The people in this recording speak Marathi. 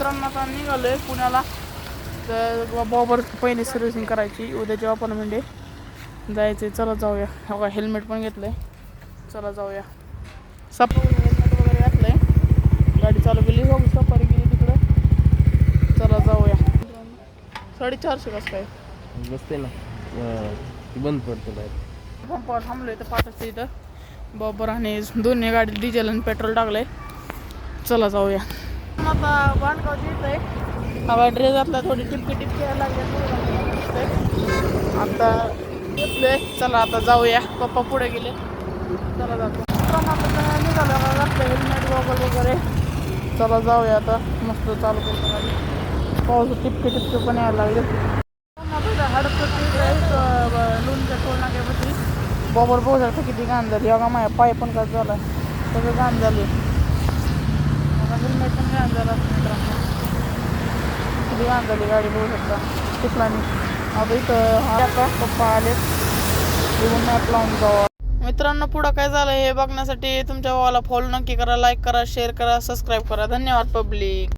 मित्रांनो आता निघालोय पुण्याला. तर बॉबर पहिली सर्व्हिसिंग करायची, उद्याची अपॉइंटमेंट आहे, जायचे. चला जाऊया. हो का, हेल्मेट पण घेतलंय. चला जाऊया. हेल्मेट वगैरे घातलंय, गाडी चालू केली. हो सफारी गेली तिकडं. चला जाऊया. 450 कसं काय बसते ना, बंद पडतो बाहेर. पंपावर थांबलोय तर पाठवते इथं. बॉबर आणि दोन्ही गाडीत डिझेल आणि पेट्रोल टाकलंय. चला जाऊया. आता बांधगावची इथं आहे. हवा ड्रेस घातला, थोडी टिपकी यायला लागली. आता घेतलोय. चला आता जाऊया. पप्पा पुढे गेले. चला जातो. आता निघालो घातलं हेल्मेट गॉगल वगैरे. चला जाऊया आता. मस्त चालू करतो गाडी. पाऊस टिपके पण यायला लागले. लोणच्या टोल नाक्यापाशी बॉबर बघू शकता किती घाण झाली. अगं माझ्या पाय पण काय झाला, सगळं घाण झाले. हेल्मेट पण घाण झाला मित्रांनो, किती घाण झाली गाडी बघू शकता चिखलानी. आता इथं पप्पा आले, मॅप लावून जावा. मित्रांनो पुढं काय झालं हे बघण्यासाठी तुमच्या भावाला फॉलो नक्की करा, लाईक करा, शेअर करा, सबस्क्राईब करा. धन्यवाद पब्लिक.